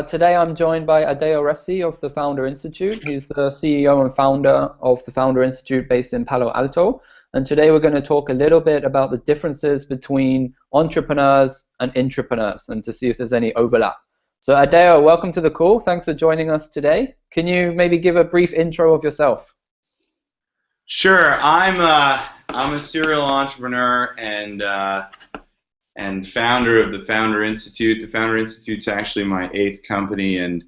Today I'm joined by Adeo Ressi of the Founder Institute. He's the CEO and founder of the Founder Institute based in Palo Alto. And today we're going to talk a little bit about the differences between entrepreneurs and intrapreneurs and to see if there's any overlap. So Adeo, welcome to the call. Thanks for joining us today. Can you maybe give a brief intro of yourself? Sure. I'm a serial entrepreneur and founder of the Founder Institute. The Founder Institute's actually my 8th company, and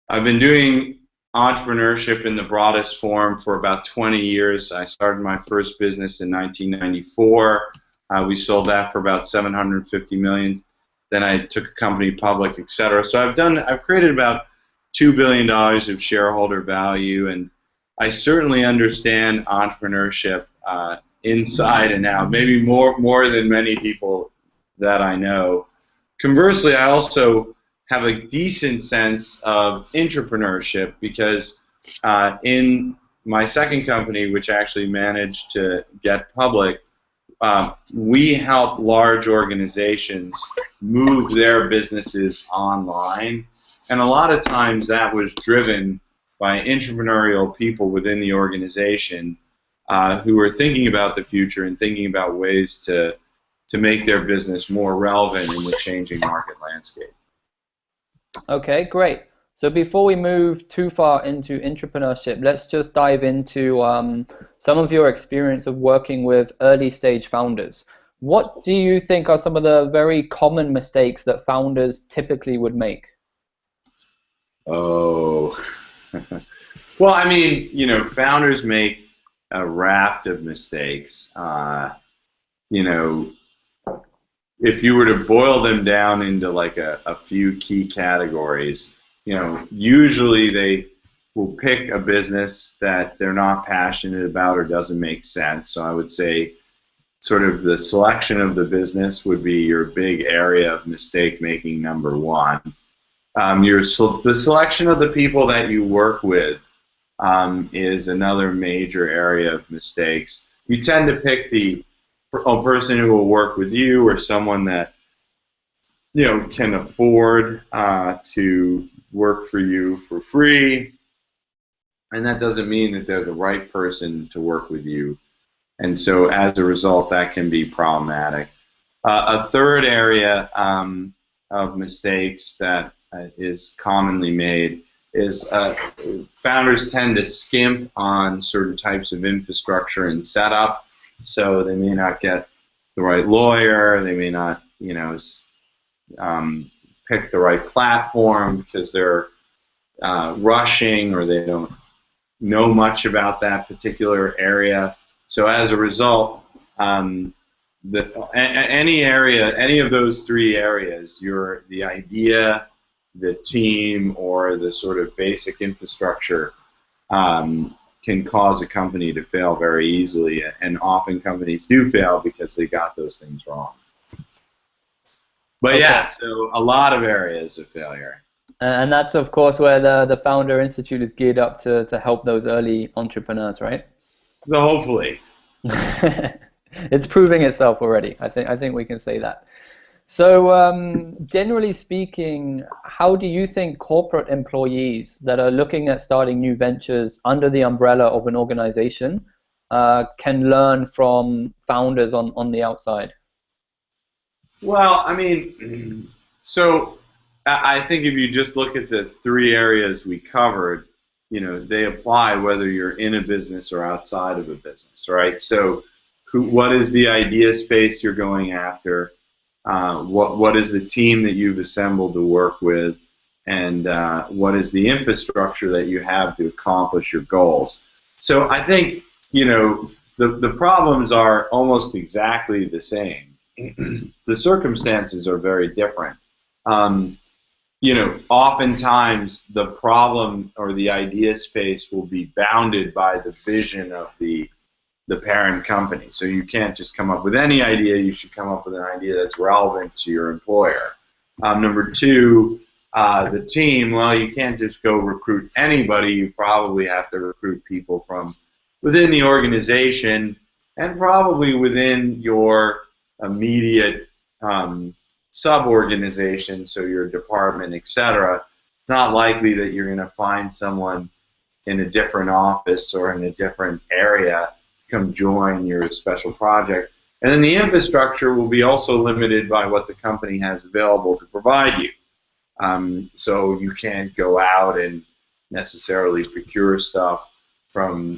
I've been doing entrepreneurship in the broadest form for about 20 years. I started my first business in 1994. We sold that for about $750 million. Then I took a company public, etc. So I've created about $2 billion of shareholder value, and I certainly understand entrepreneurship inside and out, maybe more than many people that I know. Conversely, I also have a decent sense of intrapreneurship because in my second company, which actually managed to get public, we help large organizations move their businesses online, and a lot of times that was driven by entrepreneurial people within the organization who are thinking about the future and thinking about ways to make their business more relevant in the changing market landscape. Okay, great. So before we move too far into intrapreneurship, let's just dive into some of your experience of working with early stage founders. What do you think are some of the very common mistakes that founders typically would make? Oh, well, I mean, founders make a raft of mistakes. If you were to boil them down into like a few key categories, usually they will pick a business that they're not passionate about or doesn't make sense. So I would say sort of the selection of the business would be your big area of mistake making, number one. The selection of the people that you work with is another major area of mistakes. You tend to pick a person who will work with you or someone that can afford to work for you for free, and that doesn't mean that they're the right person to work with you, and so as a result that can be problematic. A third area of mistakes that is commonly made is founders tend to skimp on certain types of infrastructure and setup. So they may not get the right lawyer, they may not, pick the right platform because they're rushing or they don't know much about that particular area. So as a result, any of those three areas, the idea, the team, or the sort of basic infrastructure can cause a company to fail very easily, and often companies do fail because they got those things wrong. But okay. Yeah, so a lot of areas of failure. And that's of course where the Founder Institute is geared up to help those early entrepreneurs, right? So hopefully. It's proving itself already. I think we can say that. So generally speaking, how do you think corporate employees that are looking at starting new ventures under the umbrella of an organization can learn from founders on the outside? Well, I mean, so I think if you just look at the three areas we covered, they apply whether you're in a business or outside of a business, right? So what is the idea space you're going after? What is the team that you've assembled to work with, and what is the infrastructure that you have to accomplish your goals? So I think the problems are almost exactly the same. The circumstances are very different. Oftentimes the problem or the idea space will be bounded by the vision of the parent company. So you can't just come up with any idea. You should come up with an idea that's relevant to your employer. Number two, the team, well, you can't just go recruit anybody. You probably have to recruit people from within the organization and probably within your immediate sub-organization, so your department, etc., it's not likely that you're going to find someone in a different office or in a different area come join your special project. And then the infrastructure will be also limited by what the company has available to provide you. So you can't go out and necessarily procure stuff from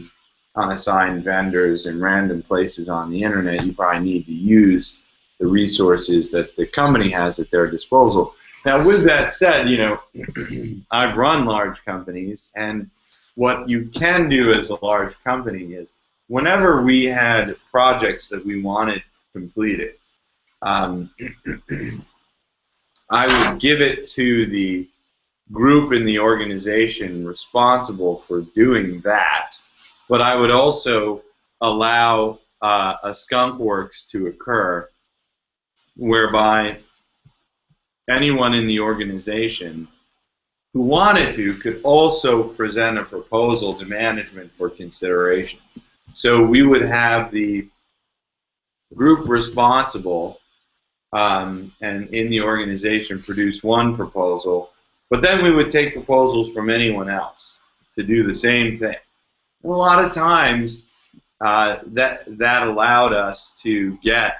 unassigned vendors in random places on the internet. You probably need to use the resources that the company has at their disposal. Now, with that said, you know, I've run large companies, and what you can do as a large company is whenever we had projects that we wanted completed, I would give it to the group in the organization responsible for doing that, but I would also allow a skunk works to occur whereby anyone in the organization who wanted to could also present a proposal to management for consideration. So we would have the group responsible and in the organization produce one proposal, but then we would take proposals from anyone else to do the same thing. And a lot of times that allowed us to get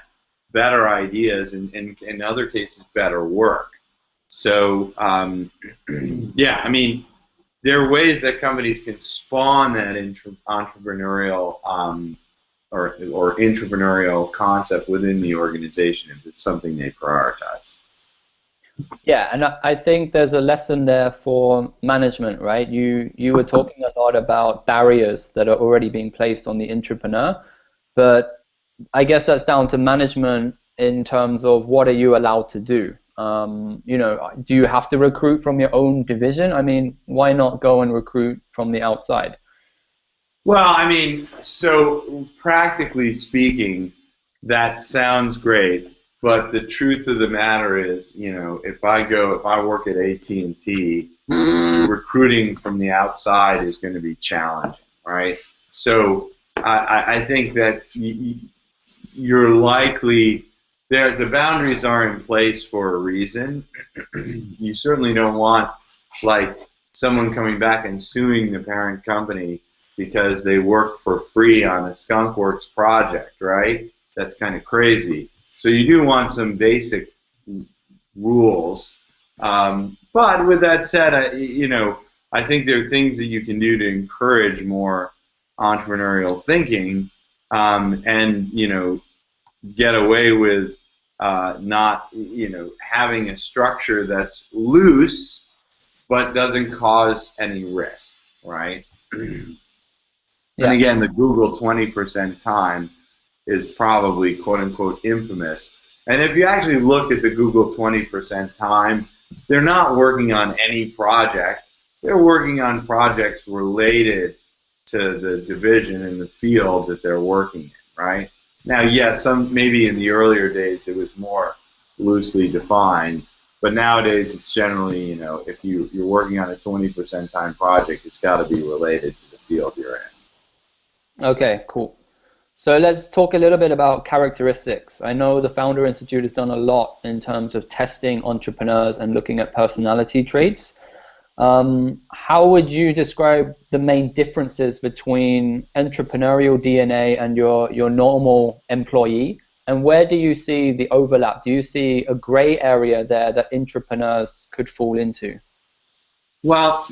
better ideas and in other cases better work. So yeah, I mean, there are ways that companies can spawn that entrepreneurial or intrapreneurial concept within the organization if it's something they prioritize. Yeah, and I think there's a lesson there for management, right? You were talking a lot about barriers that are already being placed on the entrepreneur, but I guess that's down to management in terms of what are you allowed to do. You know, do you have to recruit from your own division? I mean, why not go and recruit from the outside? Well, I mean, so practically speaking, that sounds great, but the truth of the matter is, you know, if I work at AT&T, recruiting from the outside is going to be challenging, right? So I think that you're likely the boundaries are in place for a reason. You certainly don't want like someone coming back and suing the parent company because they worked for free on a skunkworks project, right? That's kind of crazy. So you do want some basic rules. But with that said, you know, I think there are things that you can do to encourage more entrepreneurial thinking, and you know, get away with not, you know, having a structure that's loose but doesn't cause any risk, right? Yeah. And again, the Google 20% time is probably quote-unquote infamous. And if you actually look at the Google 20% time, they're not working on any project. They're working on projects related to the division in the field that they're working in, right? Now, yes, maybe in the earlier days it was more loosely defined, but nowadays it's generally, you know, if you're working on a 20% time project, it's got to be related to the field you're in. Okay, cool. So let's talk a little bit about characteristics. I know the Founder Institute has done a lot in terms of testing entrepreneurs and looking at personality traits. How would you describe the main differences between entrepreneurial DNA and your normal employee? And where do you see the overlap? Do you see a gray area there that entrepreneurs could fall into? Well,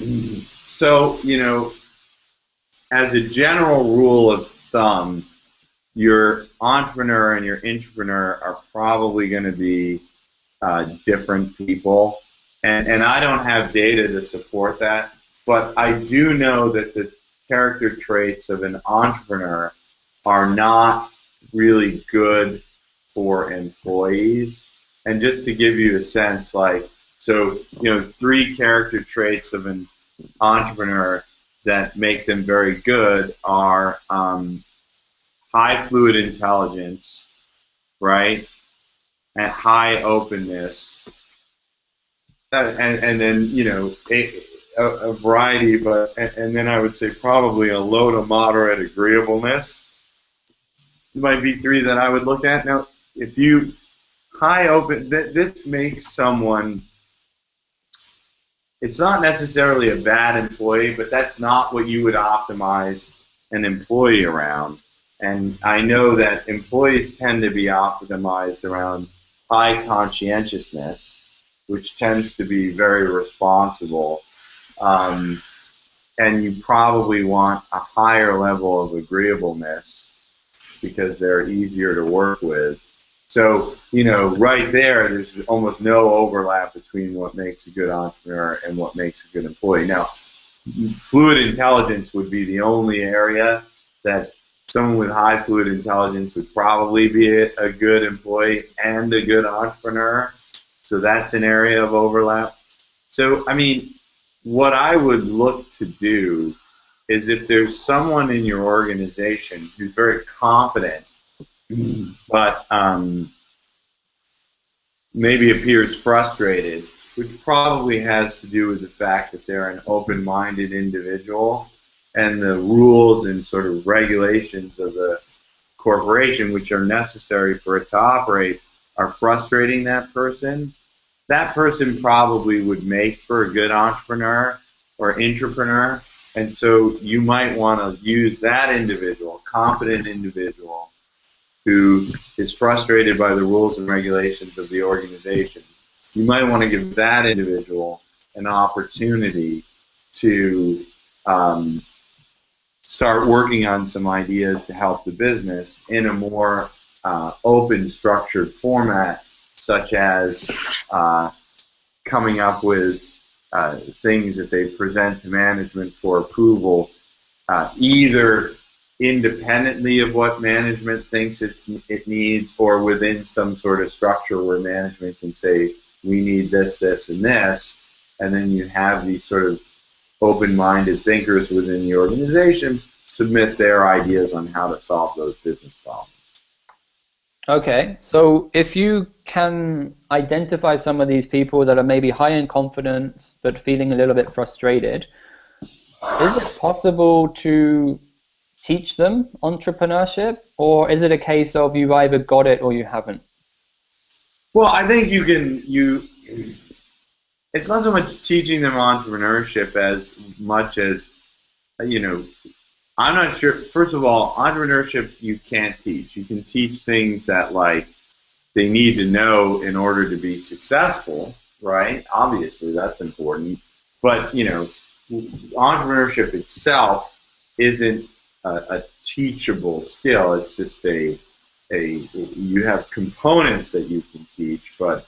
so, you know, as a general rule of thumb, your entrepreneur and your intrapreneur are probably going to be different people. And I don't have data to support that, but I do know that the character traits of an entrepreneur are not really good for employees. And just to give you a sense, like, so, you know, 3 character traits of an entrepreneur that make them very good are high fluid intelligence, right, and high openness, and then, you know, a variety, but and then I would say probably a low to moderate agreeableness might be 3 that I would look at. Now, if you this makes someone, it's not necessarily a bad employee, but that's not what you would optimize an employee around. And I know that employees tend to be optimized around high conscientiousness, which tends to be very responsible. And you probably want a higher level of agreeableness because they're easier to work with. So, you know, right there's almost no overlap between what makes a good entrepreneur and what makes a good employee. Now, fluid intelligence would be the only area that someone with high fluid intelligence would probably be a good employee and a good entrepreneur. So that's an area of overlap. So, I mean, what I would look to do is if there's someone in your organization who's very confident, but maybe appears frustrated, which probably has to do with the fact that they're an open-minded individual, and the rules and sort of regulations of the corporation, which are necessary for it to operate, are frustrating that person. That person probably would make for a good entrepreneur or intrapreneur, and so you might want to use that individual, confident individual, who is frustrated by the rules and regulations of the organization. You might want to give that individual an opportunity to start working on some ideas to help the business in a more open, structured format, such as coming up with things that they present to management for approval, either independently of what management thinks it needs, or within some sort of structure where management can say, we need this, this, and this, and then you have these sort of open-minded thinkers within the organization submit their ideas on how to solve those business problems. Okay, so if you can identify some of these people that are maybe high in confidence but feeling a little bit frustrated, is it possible to teach them entrepreneurship, or is it a case of you've either got it or you haven't? Well, I think it's not so much teaching them entrepreneurship as much as, you know, I'm not sure. First of all, entrepreneurship you can't teach. You can teach things that, like, they need to know in order to be successful, right? Obviously, that's important. But, you know, entrepreneurship itself isn't a teachable skill. It's just you have components that you can teach, but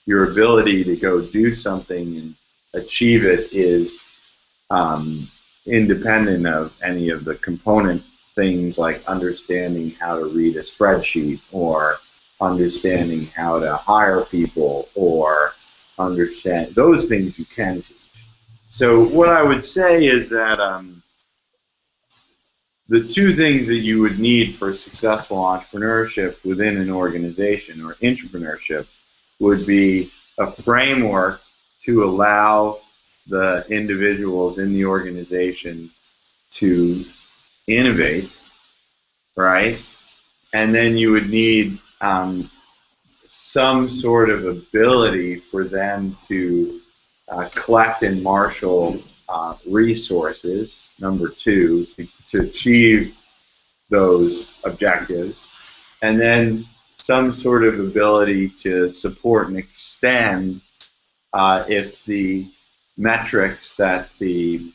your ability to go do something and achieve it is independent of any of the component things, like understanding how to read a spreadsheet, or understanding how to hire people, or understand those things you can teach. So what I would say is that the two things that you would need for successful entrepreneurship within an organization or intrapreneurship would be a framework to allow the individuals in the organization to innovate, right? And then you would need some sort of ability for them to collect and marshal resources, number two, to achieve those objectives, and then some sort of ability to support and extend if the metrics that the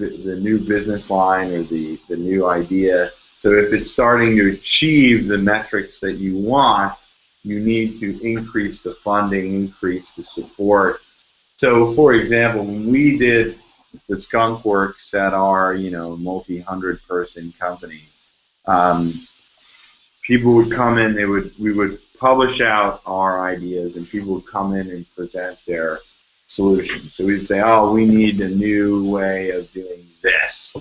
new business line or the new idea, so if it's starting to achieve the metrics that you want, you need to increase the funding, increase the support. So, for example, when we did the Skunk Works at our, you know, multi-100-person company, people would come in, we would publish out our ideas, and people would come in and present their solutions. So we'd say, oh, we need a new way of doing this.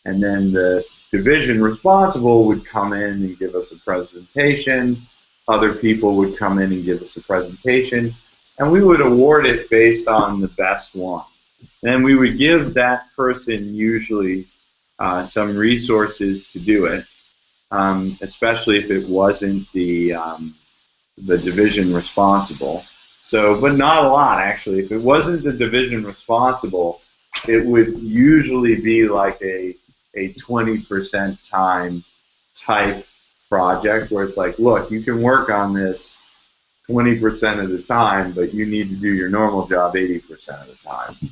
And then the division responsible would come in and give us a presentation. Other people would come in and give us a presentation. And we would award it based on the best one. And we would give that person usually some resources to do it, especially if it wasn't the the division responsible. So, but not a lot actually. If it wasn't the division responsible, it would usually be like a 20% time type project where it's like, look, you can work on this 20% of the time, but you need to do your normal job 80% of the time.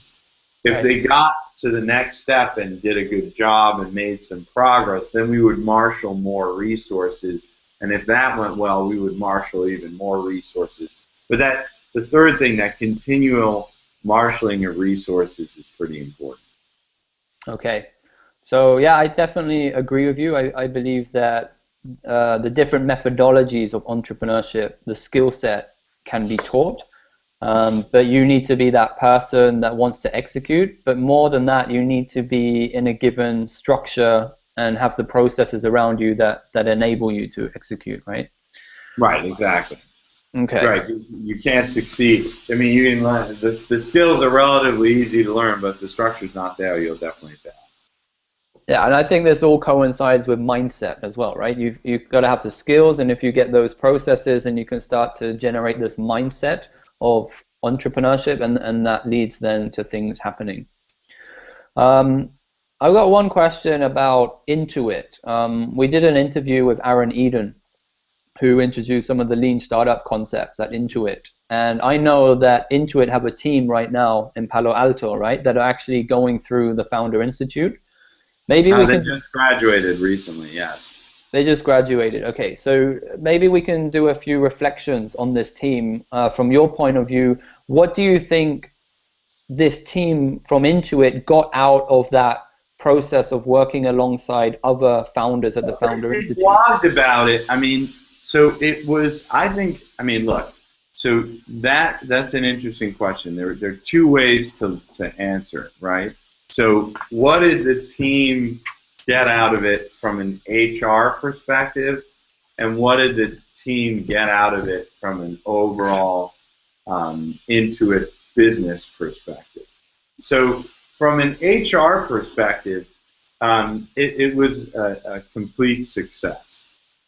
If they got to the next step and did a good job and made some progress, then we would marshal more resources. And if that went well, we would marshal even more resources. But the third thing, that continual marshaling of resources is pretty important. Okay. So yeah, I definitely agree with you. I believe that the different methodologies of entrepreneurship, the skill set can be taught. But you need to be that person that wants to execute. But more than that, you need to be in a given structure and have the processes around you that enable you to execute, right? Right, exactly. Okay. Right, you can't succeed. I mean, you can learn, the skills are relatively easy to learn, but if the structure's not there, you'll definitely fail. Yeah, and I think this all coincides with mindset as well, right? You've got to have the skills, and if you get those processes and you can start to generate this mindset of entrepreneurship, and that leads then to things happening. I've got one question about Intuit. We did an interview with Aaron Eden, who introduced some of the lean startup concepts at Intuit. And I know that Intuit have a team right now in Palo Alto, right, that are actually going through the Founder Institute. Maybe we can. They just graduated recently, yes. They just graduated. Okay, so maybe we can do a few reflections on this team. From your point of view, what do you think this team from Intuit got out of that process of working alongside other founders at the Founder Institute? We blogged about it. I mean, so it was, I mean, look, so that's an interesting question. There are two ways to answer it, right? So what did the team get out of it from an HR perspective, and what did the team get out of it from an overall Intuit business perspective? So from an HR perspective, it was a complete success.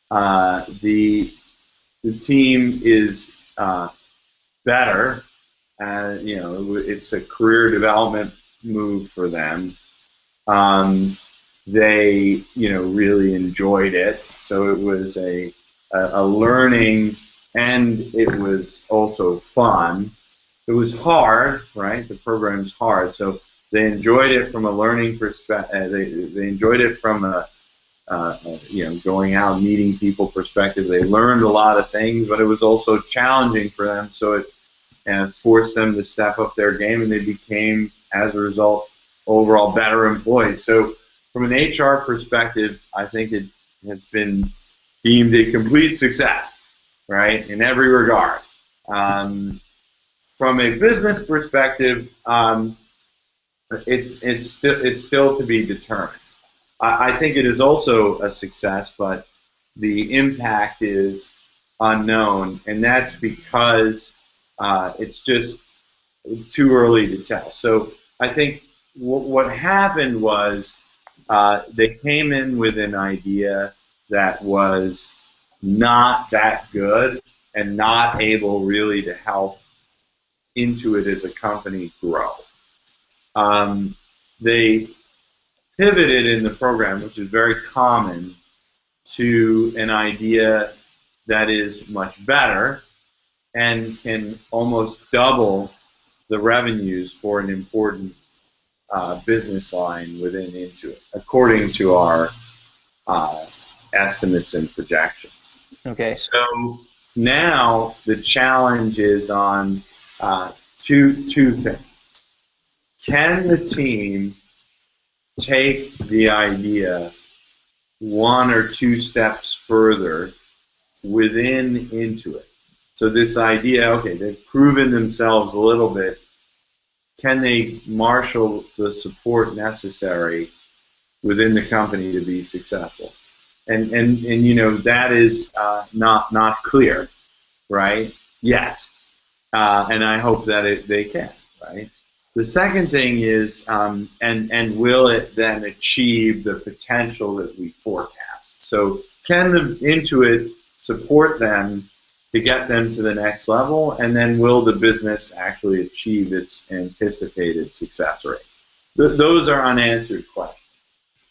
The team is better. You know, it's a career development move for them. They, you know, really enjoyed it. So it was a learning, and it was also fun. It was hard, right? The program's hard. So they enjoyed it from a learning perspective. They enjoyed it from a you know, going out, meeting people perspective. They learned a lot of things, but it was also challenging for them. So it forced them to step up their game, and they became, as a result, overall better employees. So from an HR perspective, I think it has been deemed a complete success, right, in every regard. From a business perspective, it's still to be determined. I think it is also a success, but the impact is unknown, and that's because it's just too early to tell. So I think what happened was they came in with an idea that was not that good and not able really to help Intuit as a company grow. They pivoted in the program, which is very common, to an idea that is much better and can almost double the revenues for an important business line within Intuit, according to our estimates and projections. Okay. So now the challenge is on two things. Can the team take the idea one or two steps further within Intuit? So this idea, okay, they've proven themselves a little bit. Can they marshal the support necessary within the company to be successful? And you know, that is not clear, right, yet. And I hope that they can, right? The second thing is, and will it then achieve the potential that we forecast? So can the Intuit support them to get them to the next level, and then will the business actually achieve its anticipated success rate? Those are unanswered questions.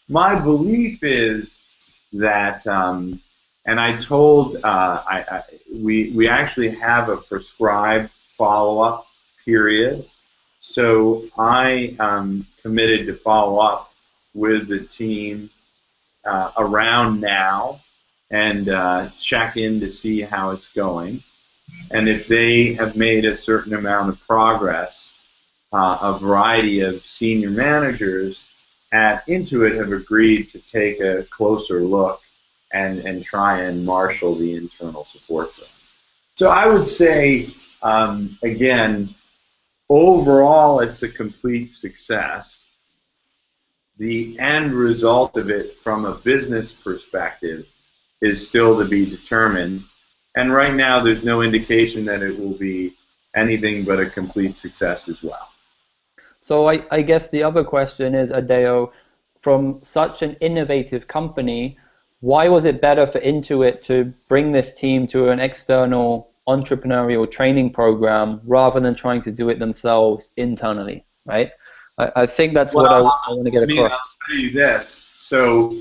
My belief is that, and I told, we actually have a prescribed follow-up period, so I committed to follow up with the team around now and check in to see how it's going. And if they have made a certain amount of progress, a variety of senior managers at Intuit have agreed to take a closer look and try and marshal the internal support for them. So I would say, again, overall it's a complete success. The end result of it from a business perspective is still to be determined. And right now there's no indication that it will be anything but a complete success as well. So I guess the other question is, Adeo, from such an innovative company, why was it better for Intuit to bring this team to an external entrepreneurial training program rather than trying to do it themselves internally, right? I think that's what I want to get across. I'll tell you this. So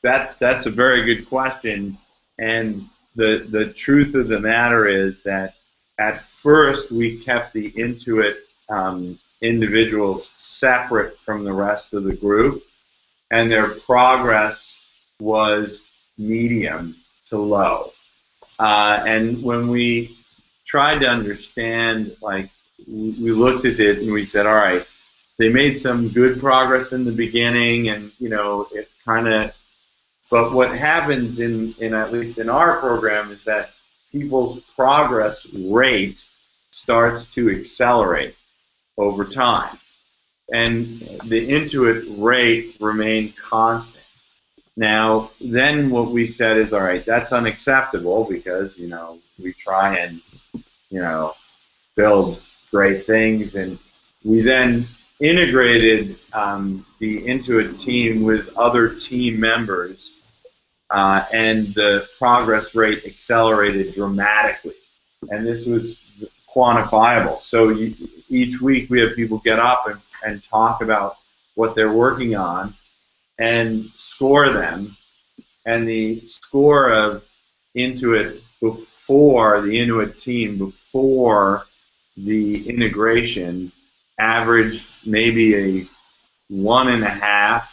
that's a very good question. And the truth of the matter is that at first we kept the Intuit individuals separate from the rest of the group, and their progress was medium to low. And when we tried to understand, like, we looked at it and we said, all right, they made some good progress in the beginning, and it kind of, but what happens in at least in our program is that people's progress rate starts to accelerate over time, and the Intuit rate remained constant. Now, then what we said is, all right, that's unacceptable, because we try and build great things, and we then integrated the Intuit team with other team members, and the progress rate accelerated dramatically, and this was quantifiable. So each week we have people get up and talk about what they're working on and score them, and the score of Intuit before the Intuit team, before the integration, averaged maybe a 1.5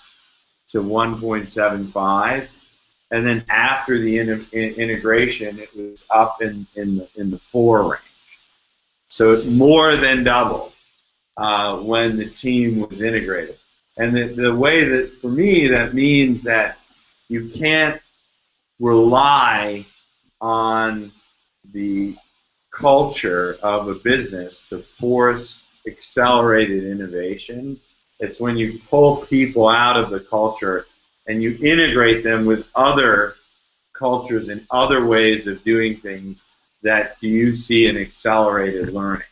to 1.75, and then after the integration it was up in the 4 range. So it more than doubled when the team was integrated. And the way that, for me, that means that you can't rely on the culture of a business to force accelerated innovation. It's when you pull people out of the culture and you integrate them with other cultures and other ways of doing things that you see an accelerated learning.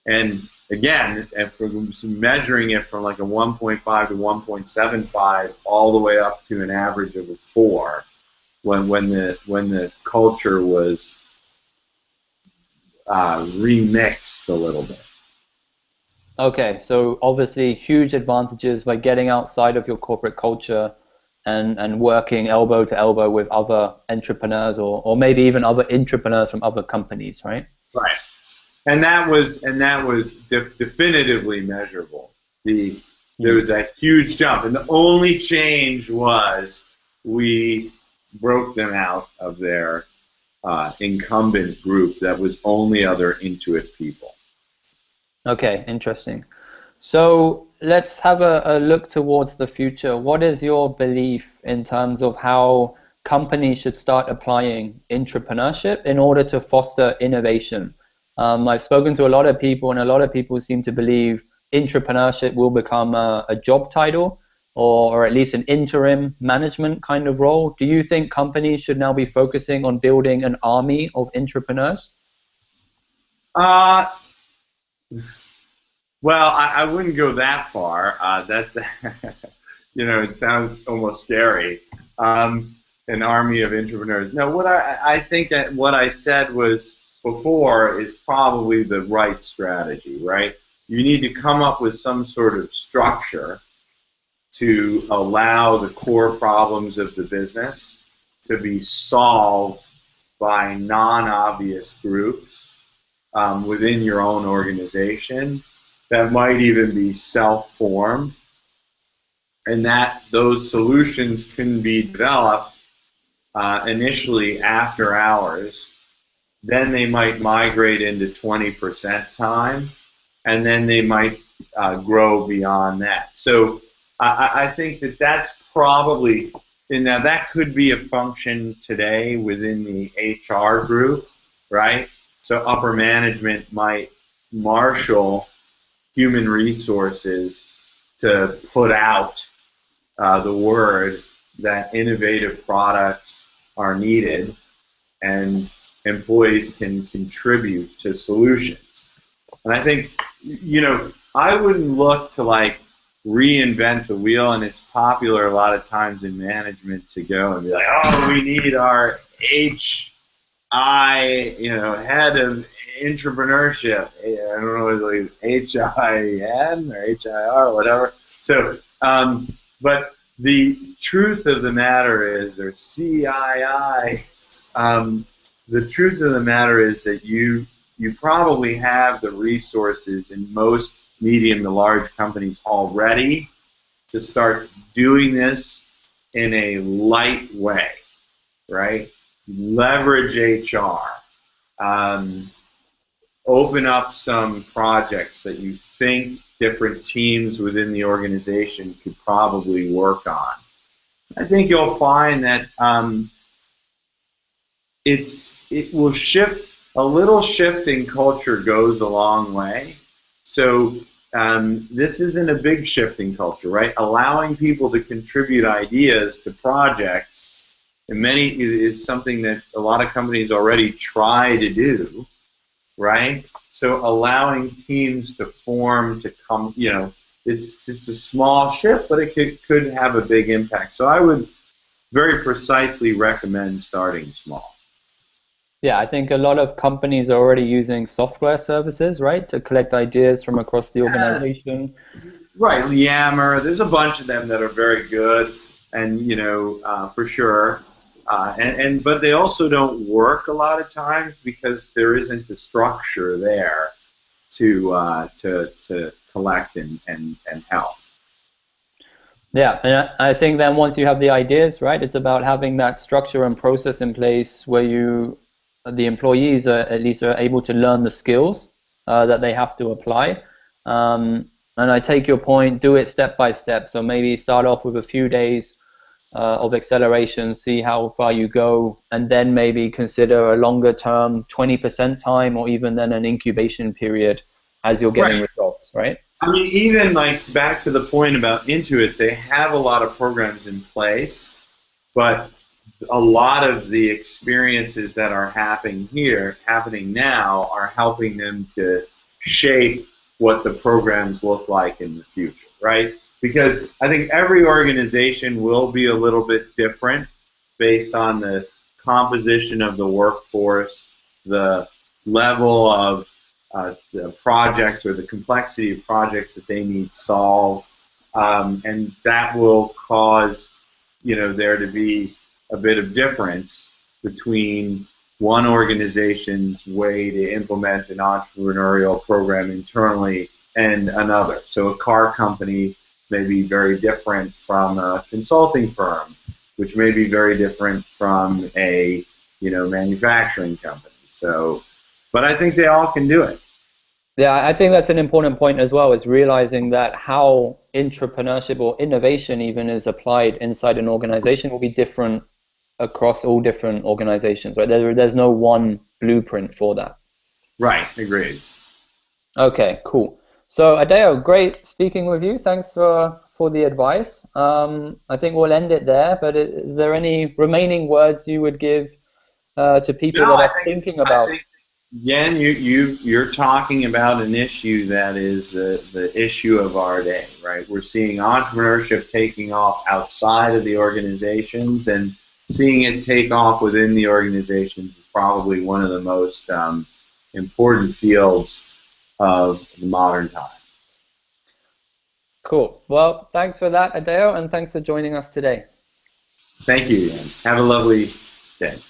And again, if we're measuring it from like a 1.5 to 1.75 all the way up to an average of a 4, when the culture was remixed a little bit. Okay, so obviously huge advantages by getting outside of your corporate culture and working elbow to elbow with other entrepreneurs or maybe even other intrapreneurs from other companies, right? Right. And that was definitively measurable. There was a huge jump, and the only change was we broke them out of their incumbent group that was only other Intuit people. Okay, interesting. So let's have a look towards the future. What is your belief in terms of how companies should start applying intrapreneurship in order to foster innovation? I've spoken to a lot of people, and a lot of people seem to believe intrapreneurship will become a job title or at least an interim management kind of role. Do you think companies should now be focusing on building an army of intrapreneurs? Well, I wouldn't go that far. It sounds almost scary. an army of entrepreneurs. No, what I think that what I said was before is probably the right strategy, right? You need to come up with some sort of structure to allow the core problems of the business to be solved by non-obvious groups within your own organization that might even be self-formed, and that those solutions can be developed initially after hours. Then they might migrate into 20% time, and then they might grow beyond that. So I think that that's probably, and now that could be a function today within the HR group, right? So upper management might marshal human resources to put out the word that innovative products are needed and employees can contribute to solutions. And I think, you know, I wouldn't look to like reinvent the wheel, and it's popular a lot of times in management to go and be like, oh, we need our head of intrapreneurship. I don't know whether it's HIN or HIR or whatever. So, but the truth of the matter is, or CII, the truth of the matter is that you probably have the resources in most medium to large companies already to start doing this in a light way, right? Leverage HR. Open up some projects that you think different teams within the organization could probably work on. I think you'll find that it will shift. A little shift in culture goes a long way. So this isn't a big shift in culture, right? Allowing people to contribute ideas to projects, and many is something that a lot of companies already try to do, right? So allowing teams to form, to come, you know, it's just a small shift, but it could have a big impact. So I would very precisely recommend starting small. Yeah, I think a lot of companies are already using software services, right, to collect ideas from across the organization. Right, Yammer. There's a bunch of them that are very good, and you know, for sure. But they also don't work a lot of times because there isn't the structure there to collect and help. Yeah, and I think then once you have the ideas, right, it's about having that structure and process in place where the employees at least are able to learn the skills that they have to apply. And I take your point, do it step by step. So maybe start off with a few days of acceleration, see how far you go, and then maybe consider a longer term 20% time, or even then an incubation period as you're getting results, right? I mean, even like back to the point about Intuit, they have a lot of programs in place, but a lot of the experiences that are happening now are helping them to shape what the programs look like in the future, right? Because I think every organization will be a little bit different based on the composition of the workforce, the level of the projects or the complexity of projects that they need solved, and that will cause, you know, there to be a bit of difference between one organization's way to implement an entrepreneurial program internally and another. So a car company may be very different from a consulting firm, which may be very different from a, you know, manufacturing company. So, but I think they all can do it. Yeah, I think that's an important point as well, is realizing that how intrapreneurship or innovation even is applied inside an organization will be different across all different organizations, right? There's no one blueprint for that. Right, agreed. Okay, cool. So Adeo, great speaking with you. Thanks for the advice. I think we'll end it there, but is there any remaining words you would give to people that are thinking about? Yen, you're talking about an issue that is the issue of our day, right? We're seeing entrepreneurship taking off outside of the organizations, and seeing it take off within the organizations is probably one of the most important fields of the modern time. Cool. Well, thanks for that, Adeo, and thanks for joining us today. Thank you, Ian. Have a lovely day.